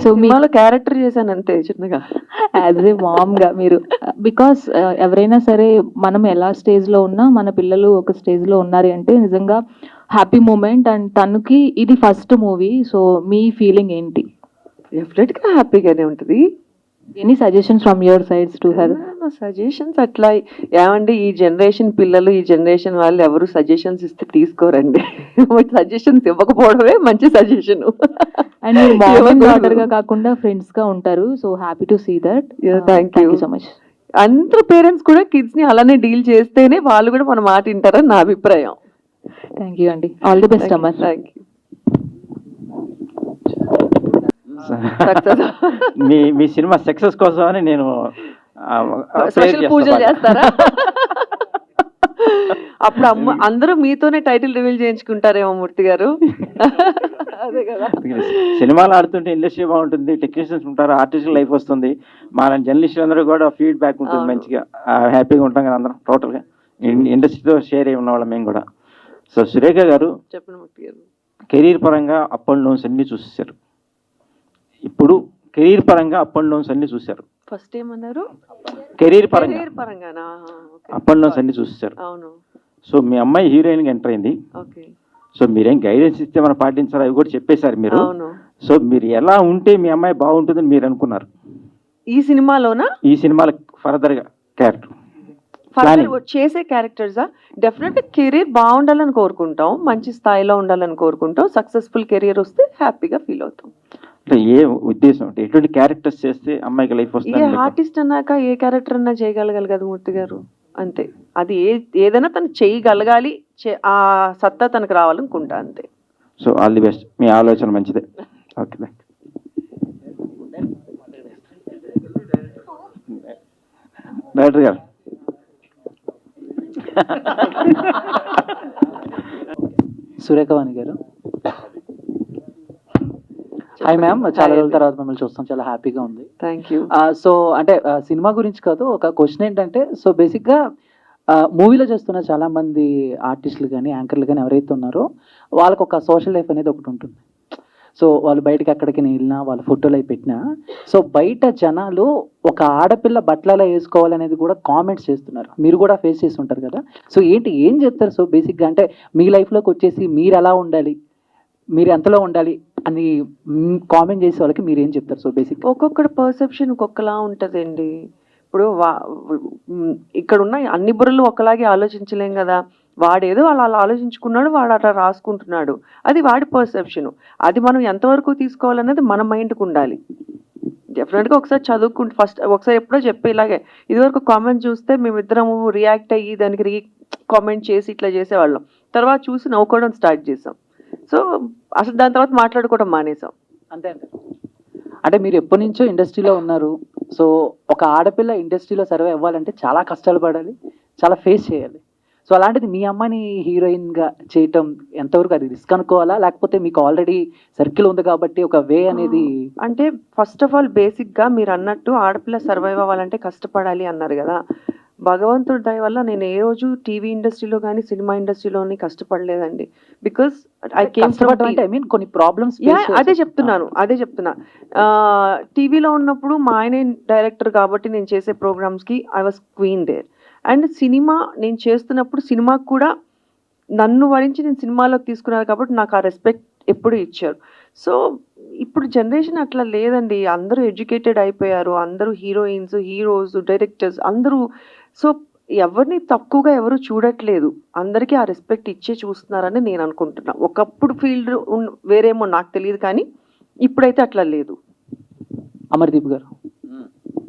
So సినిమాలో character చేశాను అంతే చిన్నగా. యాజ్ ఏ మామ్గా మీరు, బికాస్ ఎవరైనా సరే మనం ఎలా స్టేజ్లో ఉన్నా మన పిల్లలు ఒక స్టేజ్లో ఉన్నారు అంటే నిజంగా హ్యాపీ మూమెంట్. అండ్ తనకి ఇది ఫస్ట్ మూవీ, సో మీ ఫీలింగ్ ఏంటి? డెఫినెట్గా హ్యాపీగానే ఉంటుంది. Any suggestions from your sides to her? Suggestions అట్లా ఏమండి, ఈ జనరేషన్ పిల్లలు, ఈ జనరేషన్ వాళ్ళు ఎవరు సజెషన్స్ ఇస్తే తీసుకోరండి. సజెషన్స్ ఇవ్వకపోవడమే మంచి సజెషన్. అండ్ మీరు మామ్ అండ్ డాటర్ గా కాకుండా ఫ్రెండ్స్ గా ఉంటారు, so happy to see that. Thank you so much. అందరూ పేరెంట్స్ కూడా కిడ్స్ ని అలానే డీల్ చేస్తేనే వాళ్ళు కూడా మన మాట వింటారని నా అభిప్రాయం. థ్యాంక్ యూ అండి, all the best Amar. Thank you. Me cinema success కోసమని నేను స్పెషల్ పూజలు చేస్తారా? అప్పుడు అందరూ మీతోనే టైటిల్ రివీల్ చేయించుకుంటారేమో మూర్తి గారు. అదే కదా, సినిమాలు ఆడుతుంటే ఇండస్ట్రీ బాగుంటుంది, టెక్నీషియన్స్ ఉంటారు, ఆర్టిస్టుల లైఫ్ వస్తుంది, మన జర్నలిస్టులు అందరూ కూడా ఫీడ్బ్యాక్ ఉంటుంది, మంచిగా హ్యాపీగా ఉంటాం కదా అందరం. టోటల్గా ఇండస్ట్రీతో షేర్ అయి ఉన్నవాళ్ళం మేము కూడా. సో సురేఖ గారు చెప్పండి మూర్తి గారు. కెరీర్ పరంగా అప్ అండ్ డౌన్స్ అన్ని చూసేశారు. ఇప్పుడు కెరీర్ పరంగా అప్ అండ్ డౌన్స్ అన్ని చూశారు. ఫస్ట్ ఏమన్నారు? కెరీర్ పరంగా అప్ అండ్ డౌన్స్ అన్ని చూసేశారు. అవును. సో మీ అమ్మాయి హీరోయిన్ గా ఎంటర్ అయింది. ఓకే. సో మీరేం గైడెన్స్ ఇస్తే మనం పాటించాలి అవి కూడా చెప్పేశారు మీరు. అవును. సో మీరు ఎలా ఉంటే మీ అమ్మాయి బాగుంటుందని మీరు అనుకున్నారు ఈ సినిమాలోనా? ఈ సినిమాలో ఫర్దర్ గా క్యారెక్టర్ చేసే క్యారెక్టర్సా? డెఫినెట్ కెరీర్ బాగుండాలని కోరుకుంటాం, మంచి స్థాయిలో ఉండాలని కోరుకుంటాం. సక్సెస్ఫుల్ కెరీర్ వస్తే హ్యాపీగా ఫీల్ అవుతాం. అంటే ఏ ఉద్దేశం, అంటే ఎటువంటి క్యారెక్టర్స్ చేస్తే అమ్మాయికి లైఫ్ వస్తుంది? ఏ ఆర్టిస్ట్ అన్నాక ఏ క్యారెక్టర్ అన్నా చేయగలగాలి కదా మూర్తి గారు, అంతే. అది ఏదైనా తను చేయగలగాలి, ఆ సత్తా తనకు రావాలనుకుంటా, అంతే. సో ఆల్ ది బెస్ట్, మీ ఆలోచన మంచిదే. ఓకే, డైరెక్టర్ గారు. సురేఖవాణి గారు, హాయ్ మ్యామ్, చాలా రోజుల తర్వాత మిమ్మల్ని చూస్తాం, చాలా హ్యాపీగా ఉంది. Thank you. సో అంటే సినిమా గురించి కాదు, ఒక క్వశ్చన్ ఏంటంటే, సో బేసిక్గా మూవీలో చేస్తున్న చాలా మంది ఆర్టిస్టులు కానీ యాంకర్లు కానీ ఎవరైతే ఉన్నారో వాళ్ళకు ఒక సోషల్ లైఫ్ అనేది ఒకటి ఉంటుంది. సో వాళ్ళు బయటకి ఎక్కడికి వెళ్ళినా, వాళ్ళ ఫోటోలు అవి పెట్టినా, సో బయట జనాలు ఒక ఆడపిల్ల బట్టలలో వేసుకోవాలనేది కూడా కామెంట్స్ చేస్తున్నారు. మీరు కూడా ఫేస్ చేసి ఉంటారు కదా. సో ఏం చెప్తారు? సో బేసిక్గా అంటే మీ లైఫ్లోకి వచ్చేసి మీరు ఎలా ఉండాలి, మీరు ఎంతలో ఉండాలి అని కామెంట్ చేసే వాళ్ళకి మీరు ఏం చెప్తారు? సో బేసిక్ ఒక్కొక్కటి పర్సెప్షన్ ఒక్కొక్కలా ఉంటుందండి. ఇప్పుడు ఇక్కడ ఉన్న అన్ని బుర్రలు ఒకలాగే ఆలోచించలేం కదా. వాడేదో అలా ఆలోచించుకున్నాడు, వాడు అట్లా రాసుకుంటున్నాడు, అది వాడి పర్సెప్షన్. అది మనం ఎంతవరకు తీసుకోవాలనేది మన మైండ్కి ఉండాలి. డెఫినెట్గా ఒకసారి చదువుకుంటే ఫస్ట్ ఒకసారి ఎప్పుడో చెప్పే ఇలాగే ఇదివరకు కామెంట్ చూస్తే మేమిద్దరము రియాక్ట్ అయ్యి దానికి కామెంట్ చేసి ఇట్లా చేసేవాళ్ళం. తర్వాత చూసి నవ్వుకోవడం స్టార్ట్ చేసాం. సో అసలు దాని తర్వాత మాట్లాడుకోవడం మానేసాం, అంతే. అంటే మీరు ఎప్పటి నుంచో ఇండస్ట్రీలో ఉన్నారు. సో ఒక ఆడపిల్ల ఇండస్ట్రీలో సర్వే అవ్వాలంటే చాలా కష్టాలు పడాలి, చాలా ఫేస్ చేయాలి. సో అలాంటిది మీ అమ్మాయిని హీరోయిన్గా చేయటం ఎంతవరకు అది రిస్క్ అనుకోవాలా, లేకపోతే మీకు ఆల్రెడీ సర్కిల్ ఉంది కాబట్టి ఒక వే అనేది? అంటే ఫస్ట్ ఆఫ్ ఆల్ బేసిక్గా మీరు అన్నట్టు ఆడపిల్ల సర్వైవ్ అవ్వాలంటే కష్టపడాలి అన్నారు కదా. భగవంతుడి దయ వల్ల నేను ఏ రోజు టీవీ ఇండస్ట్రీలో కానీ సినిమా ఇండస్ట్రీలోని కష్టపడలేదండి. Because I came from, I mean కొన్ని ప్రాబ్లమ్స్. అదే చెప్తున్నా. టీవీలో ఉన్నప్పుడు మా ఆయన డైరెక్టర్ కాబట్టి నేను చేసే ప్రోగ్రామ్స్కి I was queen there. And cinema నేను చేస్తున్నప్పుడు సినిమాకు కూడా నన్ను వరించి నేను సినిమాలోకి తీసుకున్నారు కాబట్టి నాకు ఆ రెస్పెక్ట్ ఎప్పుడు ఇచ్చారు. సో ఇప్పుడు జనరేషన్ అట్లా లేదండి, అందరూ ఎడ్యుకేటెడ్ అయిపోయారు, అందరూ హీరోయిన్స్, హీరోస్, డైరెక్టర్స్ అందరూ. సో ఎవరిని తక్కువగా ఎవరు చూడట్లేదు, అందరికీ ఆ రెస్పెక్ట్ ఇచ్చే చూస్తున్నారని నేను అనుకుంటున్నా. ఒకప్పుడు ఫీల్డ్ వేరేమో నాకు తెలియదు, కానీ ఇప్పుడైతే అట్లా లేదు. అమర్దీప్ గారు.